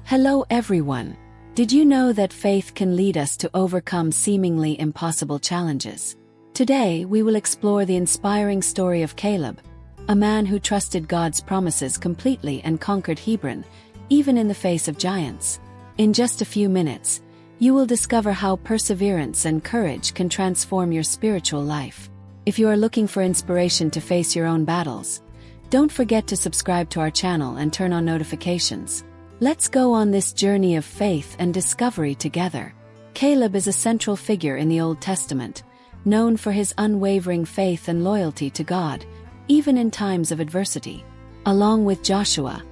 Hello everyone. Did you know that faith can lead us to overcome seemingly impossible challenges? Today we will explore the inspiring story of Caleb, a man who trusted God's promises completely and conquered Hebron, even in the face of giants. In just a few minutes, you will discover how perseverance and courage can transform your spiritual life. If you are looking for inspiration to face your own battles, don't forget to subscribe to our channel and turn on notifications. Let's go on this journey of faith and discovery together. Caleb is a central figure in the Old Testament, known for his unwavering faith and loyalty to God, even in times of adversity. Along with Joshua,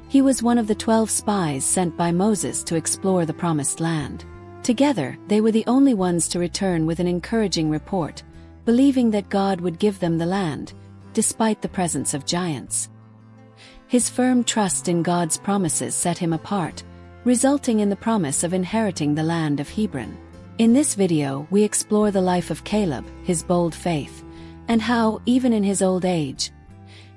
he was one of the 12 spies sent by Moses to explore the Promised Land. Together, they were the only ones to return with an encouraging report, believing that God would give them the land, despite the presence of giants. His firm trust in God's promises set him apart, resulting in the promise of inheriting the land of Hebron. In this video, we explore the life of Caleb, his bold faith, and how, even in his old age,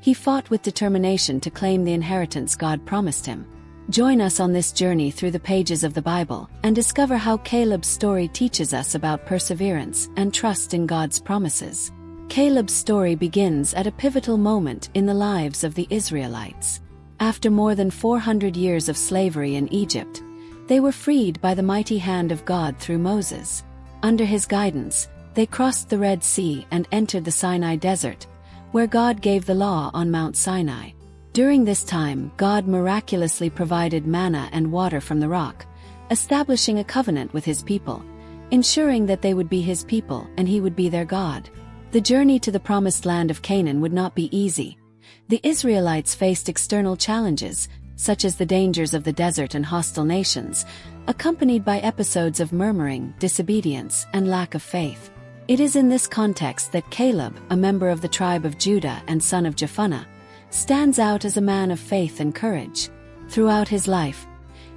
he fought with determination to claim the inheritance God promised him. Join us on this journey through the pages of the Bible and discover how Caleb's story teaches us about perseverance and trust in God's promises. Caleb's story begins at a pivotal moment in the lives of the Israelites. After more than 400 years of slavery in Egypt, they were freed by the mighty hand of God through Moses. Under his guidance, they crossed the Red Sea and entered the Sinai Desert, where God gave the law on Mount Sinai. During this time, God miraculously provided manna and water from the rock, establishing a covenant with his people, ensuring that they would be his people and he would be their God. The journey to the promised land of Canaan would not be easy. The Israelites faced external challenges, such as the dangers of the desert and hostile nations, accompanied by episodes of murmuring, disobedience, and lack of faith. It is in this context that Caleb, a member of the tribe of Judah and son of Jephunneh, stands out as a man of faith and courage. Throughout his life,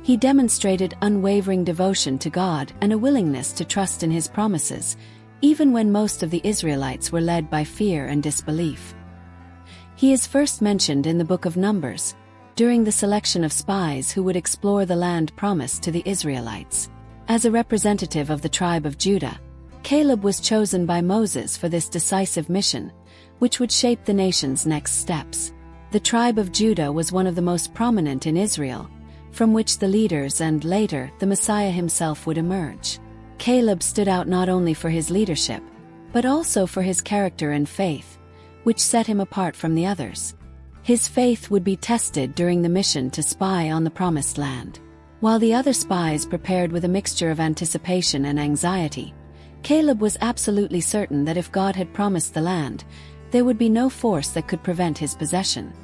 he demonstrated unwavering devotion to God and a willingness to trust in his promises, even when most of the Israelites were led by fear and disbelief. He is first mentioned in the book of Numbers, during the selection of spies who would explore the land promised to the Israelites. As a representative of the tribe of Judah, Caleb was chosen by Moses for this decisive mission, which would shape the nation's next steps. The tribe of Judah was one of the most prominent in Israel, from which the leaders and, later, the Messiah himself would emerge. Caleb stood out not only for his leadership, but also for his character and faith, which set him apart from the others. His faith would be tested during the mission to spy on the Promised Land. While the other spies prepared with a mixture of anticipation and anxiety, Caleb was absolutely certain that if God had promised the land, there would be no force that could prevent his possession.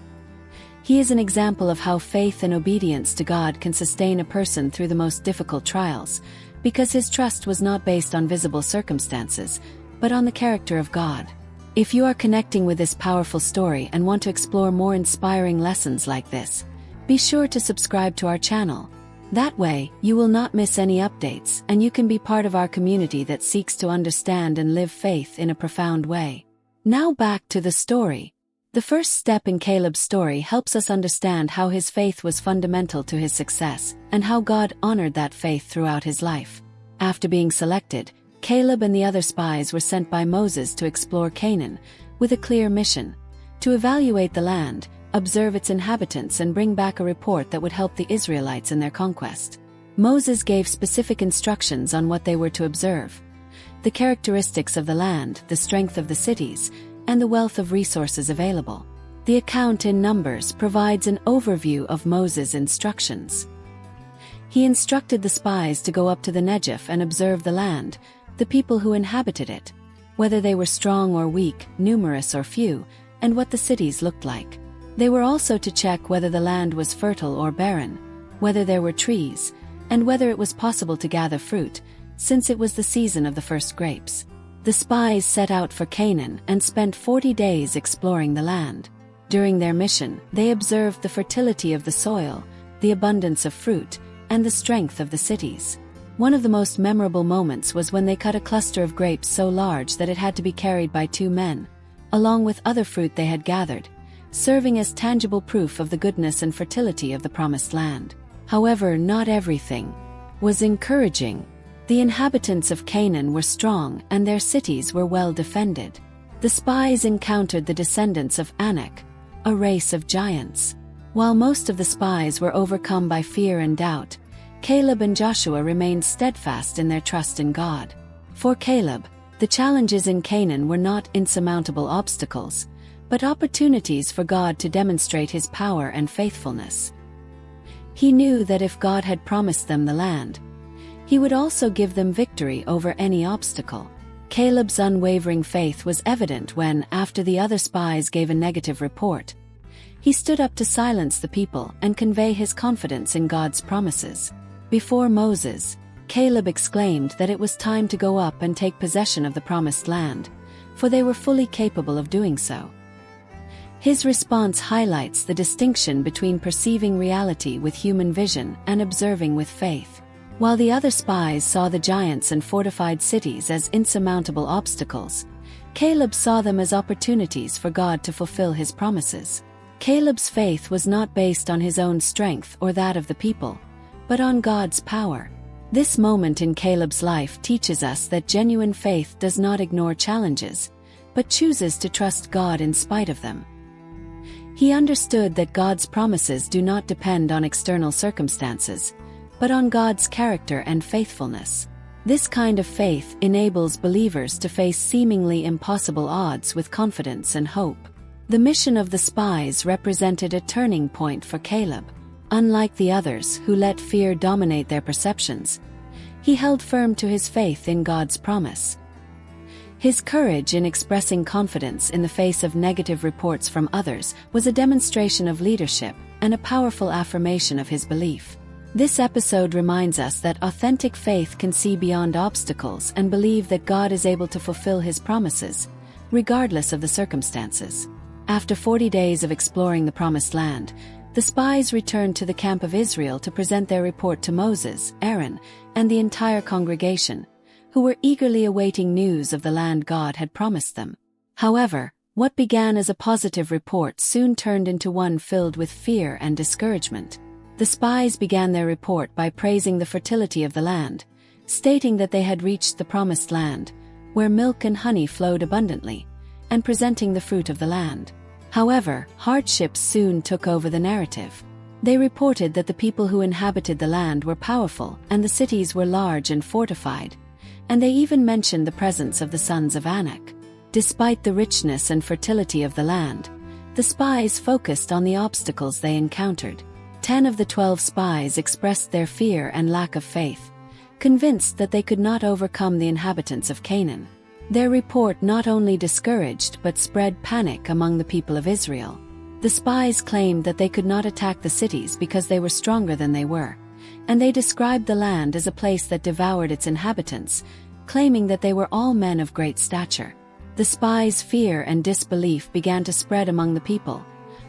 He is an example of how faith and obedience to God can sustain a person through the most difficult trials, because his trust was not based on visible circumstances, but on the character of God. If you are connecting with this powerful story and want to explore more inspiring lessons like this, be sure to subscribe to our channel. That way, you will not miss any updates and you can be part of our community that seeks to understand and live faith in a profound way. Now back to the story. The first step in Caleb's story helps us understand how his faith was fundamental to his success and how God honored that faith throughout his life. After being selected, Caleb and the other spies were sent by Moses to explore Canaan, with a clear mission: to evaluate the land, observe its inhabitants and bring back a report that would help the Israelites in their conquest. Moses gave specific instructions on what they were to observe: the characteristics of the land, the strength of the cities, and the wealth of resources available. The account in Numbers provides an overview of Moses' instructions. He instructed the spies to go up to the Negev and observe the land, the people who inhabited it, whether they were strong or weak, numerous or few, and what the cities looked like. They were also to check whether the land was fertile or barren, whether there were trees, and whether it was possible to gather fruit, since it was the season of the first grapes. The spies set out for Canaan and spent 40 days exploring the land. During their mission, they observed the fertility of the soil, the abundance of fruit, and the strength of the cities. One of the most memorable moments was when they cut a cluster of grapes so large that it had to be carried by 2 men, along with other fruit they had gathered, serving as tangible proof of the goodness and fertility of the Promised Land. However, not everything was encouraging. The inhabitants of Canaan were strong and their cities were well defended. The spies encountered the descendants of Anak, a race of giants. While most of the spies were overcome by fear and doubt, Caleb and Joshua remained steadfast in their trust in God. For Caleb, the challenges in Canaan were not insurmountable obstacles, but opportunities for God to demonstrate his power and faithfulness. He knew that if God had promised them the land, he would also give them victory over any obstacle. Caleb's unwavering faith was evident when, after the other spies gave a negative report, he stood up to silence the people and convey his confidence in God's promises. Before Moses, Caleb exclaimed that it was time to go up and take possession of the promised land, for they were fully capable of doing so. His response highlights the distinction between perceiving reality with human vision and observing with faith. While the other spies saw the giants and fortified cities as insurmountable obstacles, Caleb saw them as opportunities for God to fulfill his promises. Caleb's faith was not based on his own strength or that of the people, but on God's power. This moment in Caleb's life teaches us that genuine faith does not ignore challenges, but chooses to trust God in spite of them. He understood that God's promises do not depend on external circumstances, but on God's character and faithfulness. This kind of faith enables believers to face seemingly impossible odds with confidence and hope. The mission of the spies represented a turning point for Caleb. Unlike the others who let fear dominate their perceptions, he held firm to his faith in God's promise. His courage in expressing confidence in the face of negative reports from others was a demonstration of leadership and a powerful affirmation of his belief. This episode reminds us that authentic faith can see beyond obstacles and believe that God is able to fulfill his promises, regardless of the circumstances. After 40 days of exploring the Promised Land, the spies returned to the camp of Israel to present their report to Moses, Aaron, and the entire congregation, who were eagerly awaiting news of the land God had promised them. However, what began as a positive report soon turned into one filled with fear and discouragement. The spies began their report by praising the fertility of the land, stating that they had reached the Promised Land, where milk and honey flowed abundantly, and presenting the fruit of the land. However, hardships soon took over the narrative. They reported that the people who inhabited the land were powerful and the cities were large and fortified, and they even mentioned the presence of the sons of Anak. Despite the richness and fertility of the land, the spies focused on the obstacles they encountered. 10 of the 12 spies expressed their fear and lack of faith, convinced that they could not overcome the inhabitants of Canaan. Their report not only discouraged but spread panic among the people of Israel. The spies claimed that they could not attack the cities because they were stronger than they were, and they described the land as a place that devoured its inhabitants, claiming that they were all men of great stature. The spies' fear and disbelief began to spread among the people,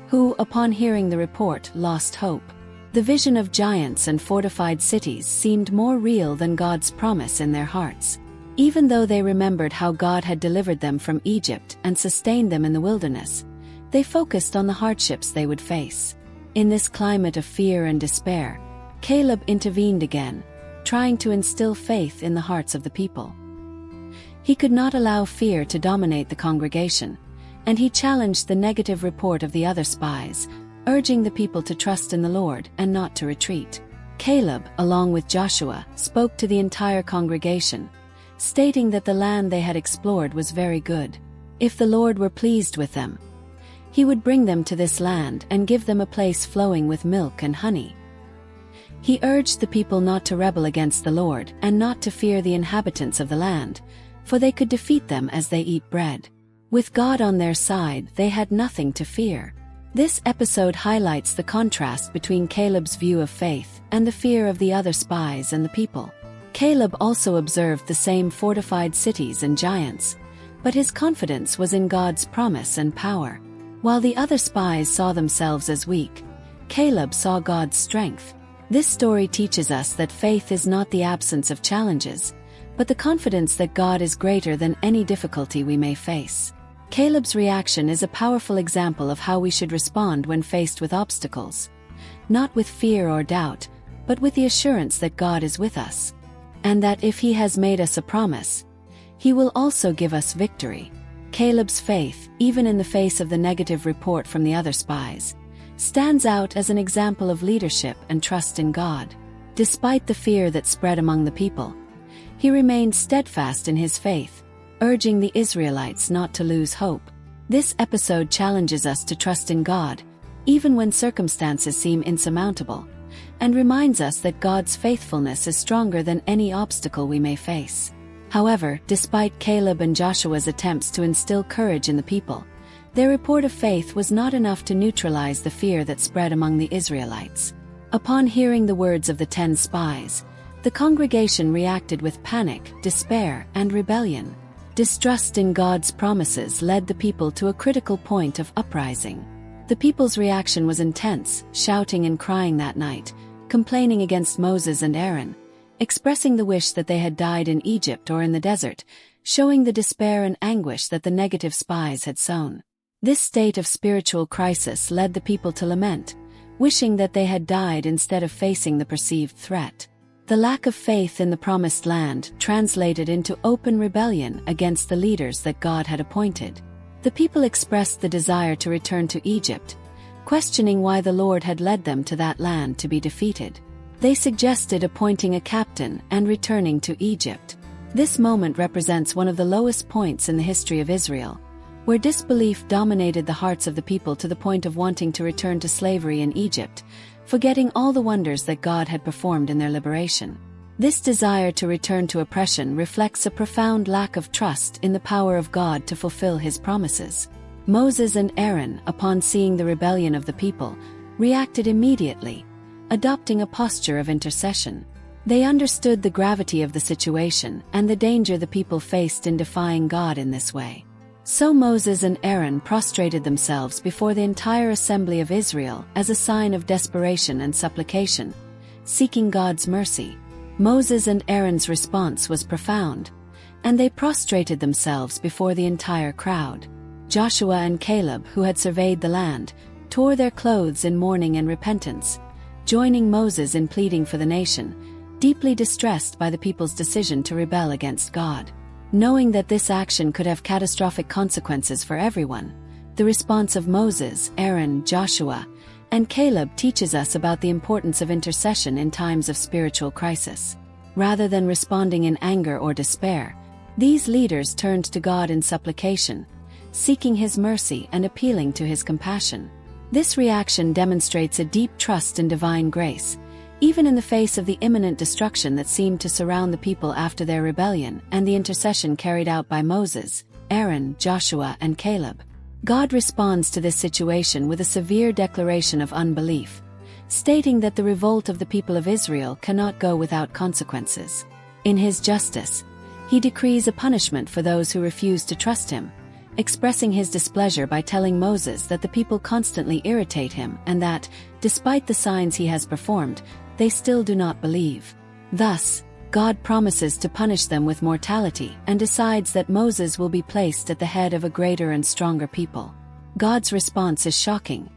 who, upon hearing the report, lost hope. The vision of giants and fortified cities seemed more real than God's promise in their hearts. Even though they remembered how God had delivered them from Egypt and sustained them in the wilderness, they focused on the hardships they would face. In this climate of fear and despair, Caleb intervened again, trying to instill faith in the hearts of the people. He could not allow fear to dominate the congregation, and he challenged the negative report of the other spies, urging the people to trust in the Lord and not to retreat. Caleb, along with Joshua, spoke to the entire congregation, stating that the land they had explored was very good. If the Lord were pleased with them, he would bring them to this land and give them a place flowing with milk and honey. He urged the people not to rebel against the Lord and not to fear the inhabitants of the land, for they could defeat them as they eat bread. With God on their side, they had nothing to fear. This episode highlights the contrast between Caleb's view of faith and the fear of the other spies and the people. Caleb also observed the same fortified cities and giants, but his confidence was in God's promise and power. While the other spies saw themselves as weak, Caleb saw God's strength. This story teaches us that faith is not the absence of challenges, but the confidence that God is greater than any difficulty we may face. Caleb's reaction is a powerful example of how we should respond when faced with obstacles. Not with fear or doubt, but with the assurance that God is with us, and that if He has made us a promise, He will also give us victory. Caleb's faith, even in the face of the negative report from the other spies, stands out as an example of leadership and trust in God. Despite the fear that spread among the people, he remained steadfast in his faith, urging the Israelites not to lose hope. This episode challenges us to trust in God, even when circumstances seem insurmountable, and reminds us that God's faithfulness is stronger than any obstacle we may face. However, despite Caleb and Joshua's attempts to instill courage in the people, their report of faith was not enough to neutralize the fear that spread among the Israelites. Upon hearing the words of the 10 spies, the congregation reacted with panic, despair, and rebellion. Distrust in God's promises led the people to a critical point of uprising. The people's reaction was intense, shouting and crying that night, complaining against Moses and Aaron, expressing the wish that they had died in Egypt or in the desert, showing the despair and anguish that the negative spies had sown. This state of spiritual crisis led the people to lament, wishing that they had died instead of facing the perceived threat. The lack of faith in the promised land translated into open rebellion against the leaders that God had appointed. The people expressed the desire to return to Egypt, questioning why the Lord had led them to that land to be defeated. They suggested appointing a captain and returning to Egypt. This moment represents one of the lowest points in the history of Israel, where disbelief dominated the hearts of the people to the point of wanting to return to slavery in Egypt, forgetting all the wonders that God had performed in their liberation. This desire to return to oppression reflects a profound lack of trust in the power of God to fulfill His promises. Moses and Aaron, upon seeing the rebellion of the people, reacted immediately, adopting a posture of intercession. They understood the gravity of the situation and the danger the people faced in defying God in this way. So Moses and Aaron prostrated themselves before the entire assembly of Israel as a sign of desperation and supplication, seeking God's mercy. Moses and Aaron's response was profound, and they prostrated themselves before the entire crowd. Joshua and Caleb, who had surveyed the land, tore their clothes in mourning and repentance, joining Moses in pleading for the nation, deeply distressed by the people's decision to rebel against God. Knowing that this action could have catastrophic consequences for everyone, the response of Moses, Aaron, Joshua, and Caleb teaches us about the importance of intercession in times of spiritual crisis. Rather than responding in anger or despair, these leaders turned to God in supplication, seeking His mercy and appealing to His compassion. This reaction demonstrates a deep trust in divine grace, even in the face of the imminent destruction that seemed to surround the people after their rebellion and the intercession carried out by Moses, Aaron, Joshua, and Caleb. God responds to this situation with a severe declaration of unbelief, stating that the revolt of the people of Israel cannot go without consequences. In His justice, He decrees a punishment for those who refuse to trust Him, expressing His displeasure by telling Moses that the people constantly irritate Him and that, despite the signs He has performed, they still do not believe. Thus, God promises to punish them with mortality and decides that Moses will be placed at the head of a greater and stronger people. God's response is shocking.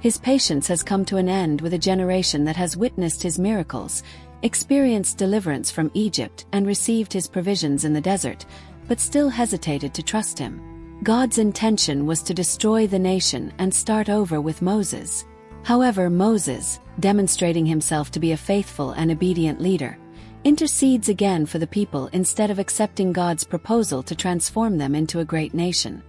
His patience has come to an end with a generation that has witnessed His miracles, experienced deliverance from Egypt, and received His provisions in the desert, but still hesitated to trust Him. God's intention was to destroy the nation and start over with Moses. However, Moses, demonstrating himself to be a faithful and obedient leader, intercedes again for the people instead of accepting God's proposal to transform them into a great nation.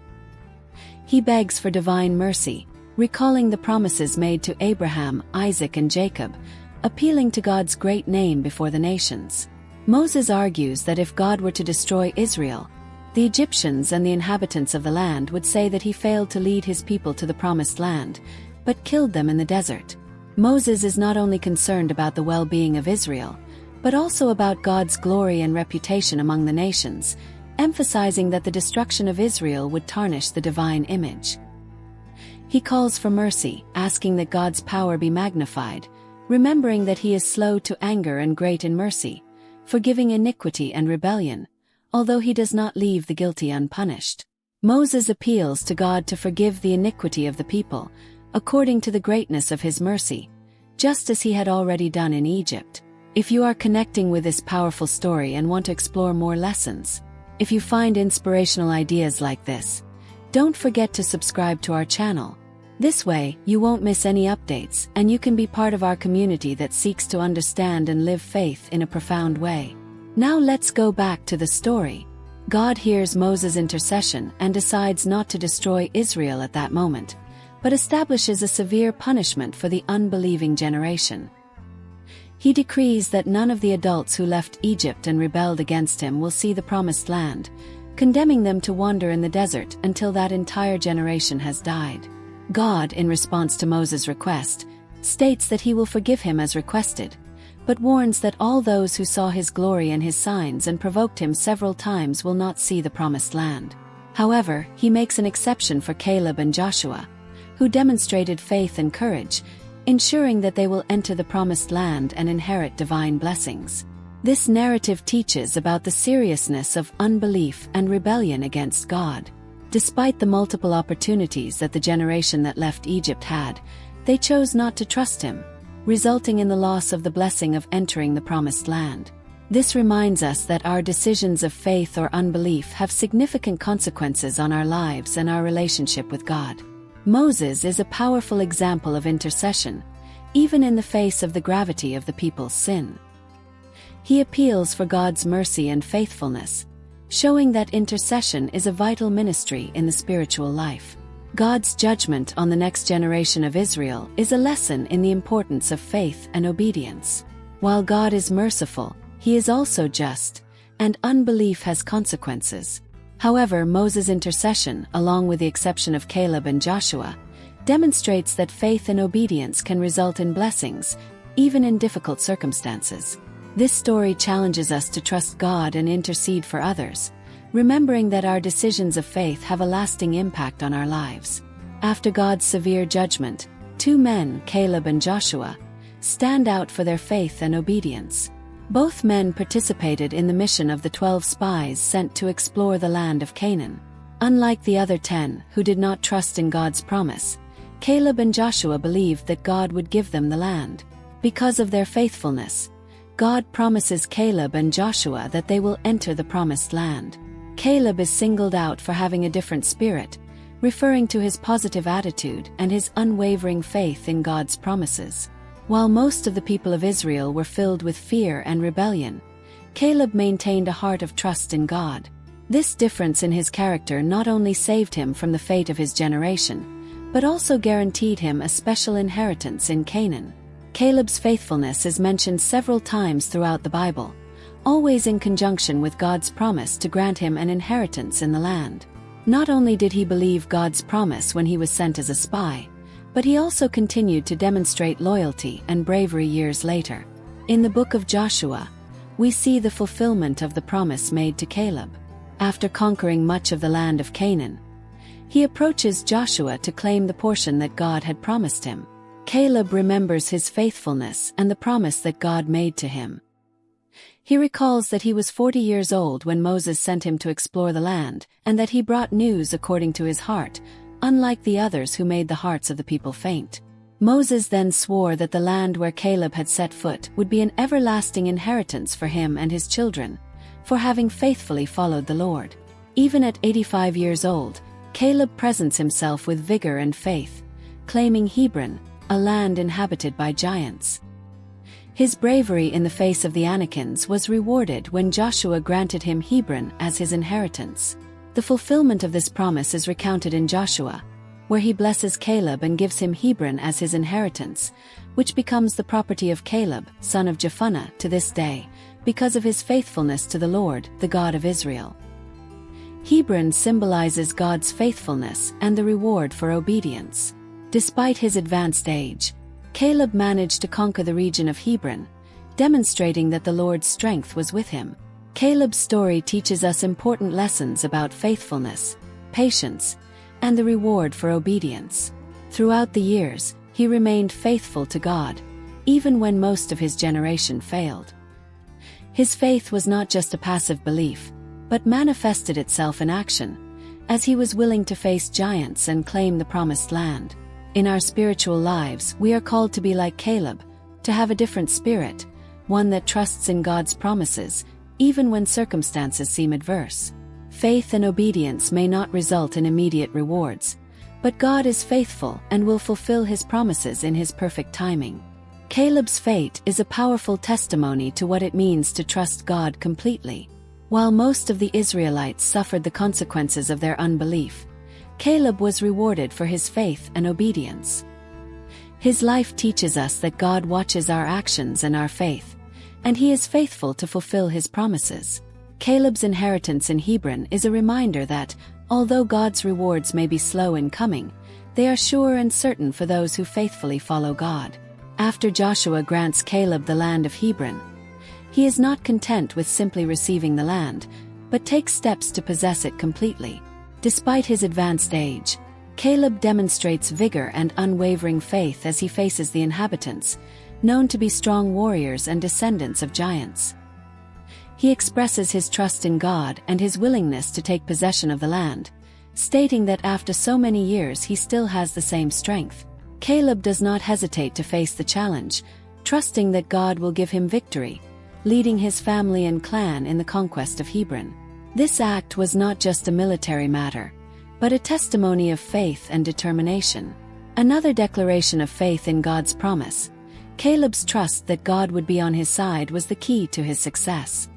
He begs for divine mercy, recalling the promises made to Abraham, Isaac, and Jacob, appealing to God's great name before the nations. Moses argues that if God were to destroy Israel, the Egyptians and the inhabitants of the land would say that He failed to lead His people to the promised land, but killed them in the desert. Moses is not only concerned about the well-being of Israel, but also about God's glory and reputation among the nations, emphasizing that the destruction of Israel would tarnish the divine image. He calls for mercy, asking that God's power be magnified, remembering that He is slow to anger and great in mercy, forgiving iniquity and rebellion, although He does not leave the guilty unpunished. Moses appeals to God to forgive the iniquity of the people, according to the greatness of His mercy, just as he had already done in Egypt. If you are connecting with this powerful story and want to explore more lessons, if you find inspirational ideas like this, don't forget to subscribe to our channel. This way, you won't miss any updates and you can be part of our community that seeks to understand and live faith in a profound way. Now let's go back to the story. God hears Moses' intercession and decides not to destroy Israel at that moment, but establishes a severe punishment for the unbelieving generation. He decrees that none of the adults who left Egypt and rebelled against him will see the promised land, condemning them to wander in the desert until that entire generation has died. God, in response to Moses' request, states that he will forgive him as requested, but warns that all those who saw his glory and his signs and provoked him several times will not see the promised land. However, he makes an exception for Caleb and Joshua, who demonstrated faith and courage, ensuring that they will enter the promised land and inherit divine blessings. This narrative teaches about the seriousness of unbelief and rebellion against God. Despite the multiple opportunities that the generation that left Egypt had, they chose not to trust him, resulting in the loss of the blessing of entering the promised land. This reminds us that our decisions of faith or unbelief have significant consequences on our lives and our relationship with God. Moses is a powerful example of intercession, even in the face of the gravity of the people's sin. He appeals for God's mercy and faithfulness, showing that intercession is a vital ministry in the spiritual life. God's judgment on the next generation of Israel is a lesson in the importance of faith and obedience. While God is merciful, he is also just, and unbelief has consequences. However, Moses' intercession, along with the exception of Caleb and Joshua, demonstrates that faith and obedience can result in blessings, even in difficult circumstances. This story challenges us to trust God and intercede for others, remembering that our decisions of faith have a lasting impact on our lives. After God's severe judgment, two men, Caleb and Joshua, stand out for their faith and obedience. Both men participated in the mission of the 12 spies sent to explore the land of Canaan. Unlike the other 10, who did not trust in God's promise, Caleb and Joshua believed that God would give them the land. Because of their faithfulness, God promises Caleb and Joshua that they will enter the promised land. Caleb is singled out for having a different spirit, referring to his positive attitude and his unwavering faith in God's promises. While most of the people of Israel were filled with fear and rebellion, Caleb maintained a heart of trust in God. This difference in his character not only saved him from the fate of his generation, but also guaranteed him a special inheritance in Canaan. Caleb's faithfulness is mentioned several times throughout the Bible, always in conjunction with God's promise to grant him an inheritance in the land. Not only did he believe God's promise when he was sent as a spy, but he also continued to demonstrate loyalty and bravery years later. In the book of Joshua, we see the fulfillment of the promise made to Caleb. After conquering much of the land of Canaan, he approaches Joshua to claim the portion that God had promised him. Caleb remembers his faithfulness and the promise that God made to him. He recalls that he was 40 years old when Moses sent him to explore the land, and that he brought news according to his heart, unlike the others who made the hearts of the people faint. Moses then swore that the land where Caleb had set foot would be an everlasting inheritance for him and his children, for having faithfully followed the Lord. Even at 85 years old, Caleb presents himself with vigor and faith, claiming Hebron, a land inhabited by giants. His bravery in the face of the Anakims was rewarded when Joshua granted him Hebron as his inheritance. The fulfillment of this promise is recounted in Joshua, where he blesses Caleb and gives him Hebron as his inheritance, which becomes the property of Caleb, son of Jephunneh, to this day, because of his faithfulness to the Lord, the God of Israel. Hebron symbolizes God's faithfulness and the reward for obedience. Despite his advanced age, Caleb managed to conquer the region of Hebron, demonstrating that the Lord's strength was with him. Caleb's story teaches us important lessons about faithfulness, patience, and the reward for obedience. Throughout the years, he remained faithful to God, even when most of his generation failed. His faith was not just a passive belief, but manifested itself in action, as he was willing to face giants and claim the promised land. In our spiritual lives, we are called to be like Caleb, to have a different spirit, one that trusts in God's promises, even when circumstances seem adverse. Faith and obedience may not result in immediate rewards, but God is faithful and will fulfill His promises in His perfect timing. Caleb's fate is a powerful testimony to what it means to trust God completely. While most of the Israelites suffered the consequences of their unbelief, Caleb was rewarded for his faith and obedience. His life teaches us that God watches our actions and our faith, and He is faithful to fulfill His promises. Caleb's inheritance in Hebron is a reminder that, although God's rewards may be slow in coming, they are sure and certain for those who faithfully follow God. After Joshua grants Caleb the land of Hebron, he is not content with simply receiving the land, but takes steps to possess it completely. Despite his advanced age, Caleb demonstrates vigor and unwavering faith as he faces the inhabitants, known to be strong warriors and descendants of giants. He expresses his trust in God and his willingness to take possession of the land, stating that after so many years he still has the same strength. Caleb does not hesitate to face the challenge, trusting that God will give him victory, leading his family and clan in the conquest of Hebron. This act was not just a military matter, but a testimony of faith and determination. Another declaration of faith in God's promise. Caleb's trust that God would be on his side was the key to his success.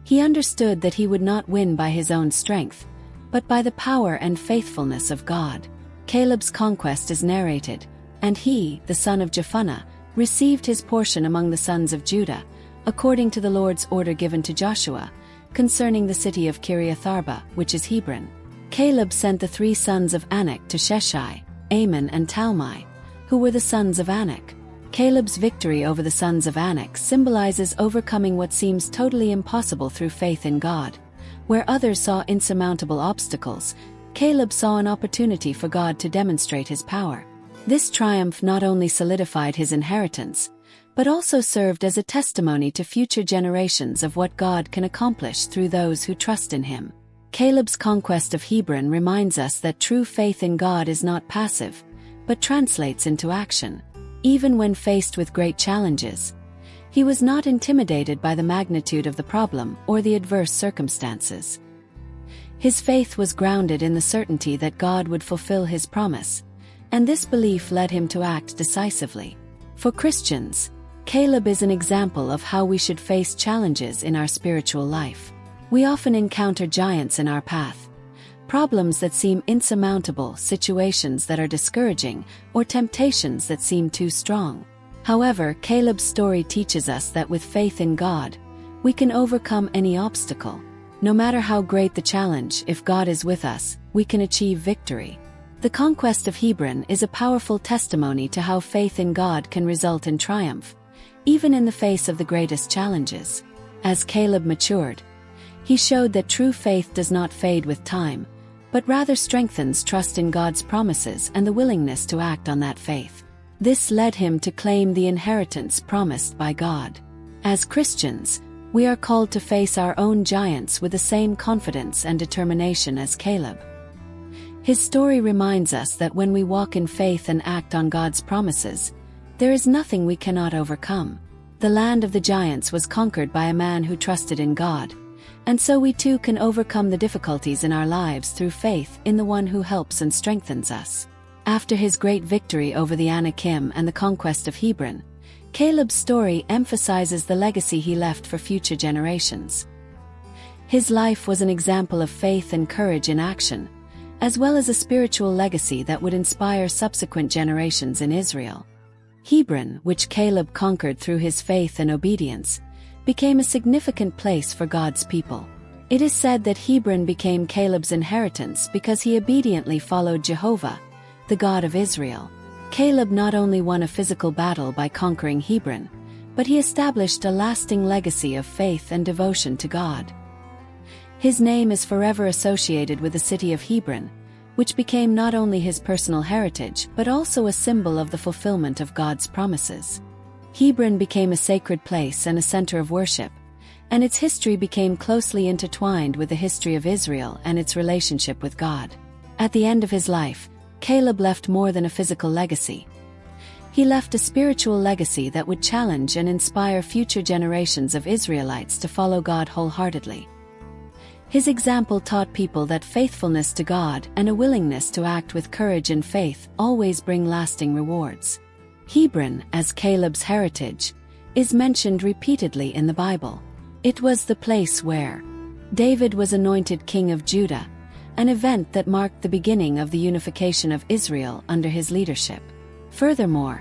He understood that he would not win by his own strength, but by the power and faithfulness of God. Caleb's conquest is narrated, and he, the son of Jephunneh, received his portion among the sons of Judah, according to the Lord's order given to Joshua, concerning the city of Kiriath-arba, which is Hebron. Caleb sent the 3 sons of Anak to Sheshai, Ammon and Talmai, who were the sons of Anak. Caleb's victory over the sons of Anak symbolizes overcoming what seems totally impossible through faith in God. Where others saw insurmountable obstacles, Caleb saw an opportunity for God to demonstrate His power. This triumph not only solidified his inheritance, but also served as a testimony to future generations of what God can accomplish through those who trust in Him. Caleb's conquest of Hebron reminds us that true faith in God is not passive, but translates into action. Even when faced with great challenges, he was not intimidated by the magnitude of the problem or the adverse circumstances. His faith was grounded in the certainty that God would fulfill His promise, and this belief led him to act decisively. For Christians, Caleb is an example of how we should face challenges in our spiritual life. We often encounter giants in our path, problems that seem insurmountable, situations that are discouraging, or temptations that seem too strong. However, Caleb's story teaches us that with faith in God, we can overcome any obstacle. No matter how great the challenge, if God is with us, we can achieve victory. The conquest of Hebron is a powerful testimony to how faith in God can result in triumph, even in the face of the greatest challenges. As Caleb matured, he showed that true faith does not fade with time, but rather strengthens trust in God's promises and the willingness to act on that faith. This led him to claim the inheritance promised by God. As Christians, we are called to face our own giants with the same confidence and determination as Caleb. His story reminds us that when we walk in faith and act on God's promises, there is nothing we cannot overcome. The land of the giants was conquered by a man who trusted in God, and so we too can overcome the difficulties in our lives through faith in the one who helps and strengthens us. After his great victory over the Anakim and the conquest of Hebron, Caleb's story emphasizes the legacy he left for future generations. His life was an example of faith and courage in action, as well as a spiritual legacy that would inspire subsequent generations in Israel. Hebron, which Caleb conquered through his faith and obedience, became a significant place for God's people. It is said that Hebron became Caleb's inheritance because he obediently followed Jehovah, the God of Israel. Caleb not only won a physical battle by conquering Hebron, but he established a lasting legacy of faith and devotion to God. His name is forever associated with the city of Hebron, which became not only his personal heritage but also a symbol of the fulfillment of God's promises. Hebron became a sacred place and a center of worship, and its history became closely intertwined with the history of Israel and its relationship with God. At the end of his life, Caleb left more than a physical legacy. He left a spiritual legacy that would challenge and inspire future generations of Israelites to follow God wholeheartedly. His example taught people that faithfulness to God and a willingness to act with courage and faith always bring lasting rewards. Hebron, as Caleb's heritage, is mentioned repeatedly in the Bible. It was the place where David was anointed king of Judah, an event that marked the beginning of the unification of Israel under his leadership. Furthermore,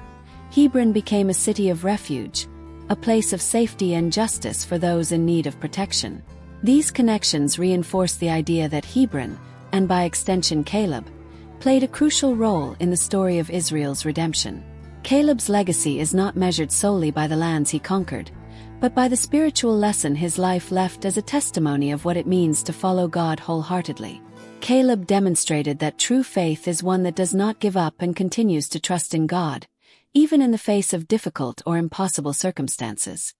Hebron became a city of refuge, a place of safety and justice for those in need of protection. These connections reinforce the idea that Hebron, and by extension Caleb, played a crucial role in the story of Israel's redemption. Caleb's legacy is not measured solely by the lands he conquered, but by the spiritual lesson his life left as a testimony of what it means to follow God wholeheartedly. Caleb demonstrated that true faith is one that does not give up and continues to trust in God, even in the face of difficult or impossible circumstances.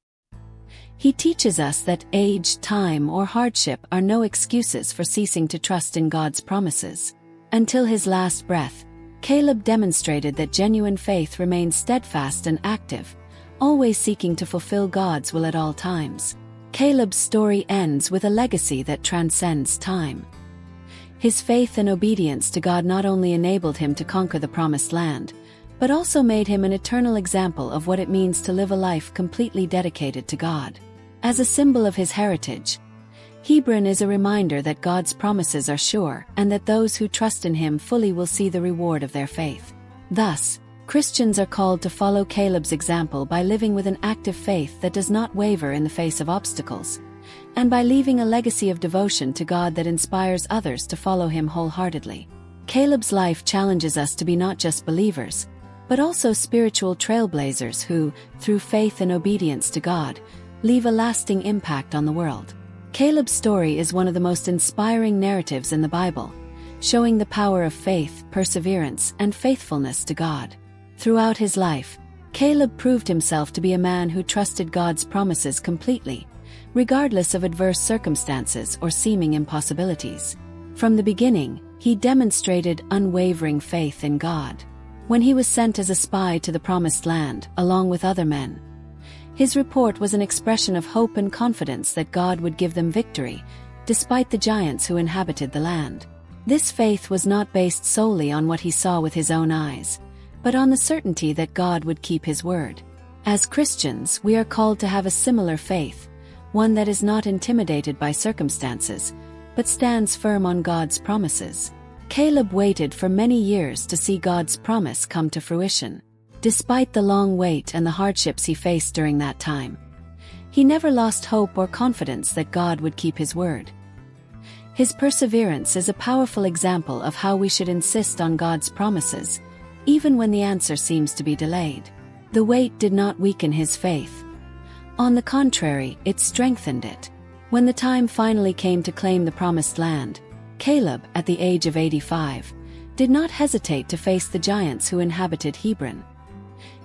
He teaches us that age, time, or hardship are no excuses for ceasing to trust in God's promises. Until his last breath, Caleb demonstrated that genuine faith remains steadfast and active, always seeking to fulfill God's will at all times. Caleb's story ends with a legacy that transcends time. His faith and obedience to God not only enabled him to conquer the Promised Land, but also made him an eternal example of what it means to live a life completely dedicated to God. As a symbol of his heritage, Hebron is a reminder that God's promises are sure and that those who trust in him fully will see the reward of their faith. Thus, Christians are called to follow Caleb's example by living with an active faith that does not waver in the face of obstacles, and by leaving a legacy of devotion to God that inspires others to follow him wholeheartedly. Caleb's life challenges us to be not just believers, but also spiritual trailblazers who, through faith and obedience to God, leave a lasting impact on the world. Caleb's story is one of the most inspiring narratives in the Bible, showing the power of faith, perseverance, and faithfulness to God. Throughout his life, Caleb proved himself to be a man who trusted God's promises completely, regardless of adverse circumstances or seeming impossibilities. From the beginning, he demonstrated unwavering faith in God. When he was sent as a spy to the Promised Land, along with other men, his report was an expression of hope and confidence that God would give them victory, despite the giants who inhabited the land. This faith was not based solely on what he saw with his own eyes, but on the certainty that God would keep his word. As Christians, we are called to have a similar faith, one that is not intimidated by circumstances, but stands firm on God's promises. Caleb waited for many years to see God's promise come to fruition. Despite the long wait and the hardships he faced during that time, he never lost hope or confidence that God would keep his word. His perseverance is a powerful example of how we should insist on God's promises, even when the answer seems to be delayed. The wait did not weaken his faith. On the contrary, it strengthened it. When the time finally came to claim the Promised Land, Caleb, at the age of 85, did not hesitate to face the giants who inhabited Hebron.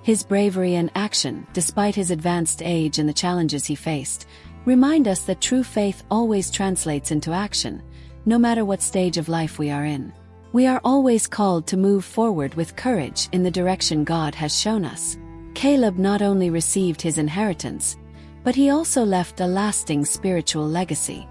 His bravery and action, despite his advanced age and the challenges he faced, remind us that true faith always translates into action, no matter what stage of life we are in. We are always called to move forward with courage in the direction God has shown us. Caleb not only received his inheritance, but he also left a lasting spiritual legacy.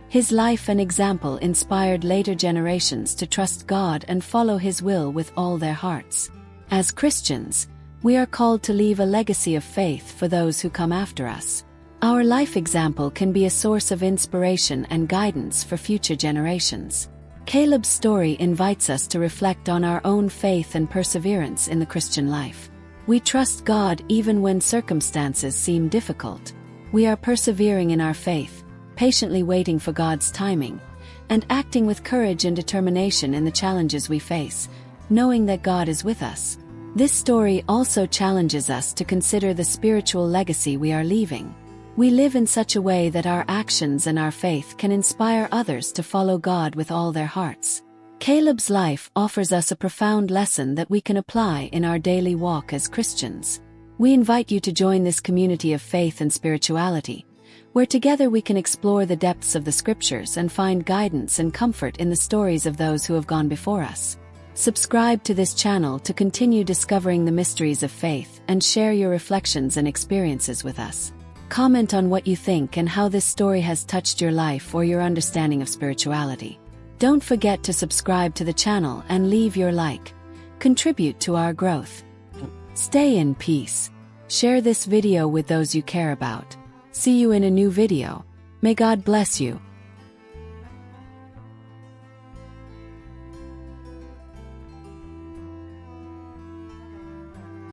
His life and example inspired later generations to trust God and follow his will with all their hearts. As Christians, we are called to leave a legacy of faith for those who come after us. Our life example can be a source of inspiration and guidance for future generations. Caleb's story invites us to reflect on our own faith and perseverance in the Christian life. We trust God even when circumstances seem difficult. We are persevering in our faith, patiently waiting for God's timing, and acting with courage and determination in the challenges we face, knowing that God is with us. This story also challenges us to consider the spiritual legacy we are leaving. We live in such a way that our actions and our faith can inspire others to follow God with all their hearts. Caleb's life offers us a profound lesson that we can apply in our daily walk as Christians. We invite you to join this community of faith and spirituality, where together we can explore the depths of the Scriptures and find guidance and comfort in the stories of those who have gone before us. Subscribe to this channel to continue discovering the mysteries of faith and share your reflections and experiences with us. Comment on what you think and how this story has touched your life or your understanding of spirituality. Don't forget to subscribe to the channel and leave your like. Contribute to our growth. Stay in peace. Share this video with those you care about. See you in a new video. May God bless you.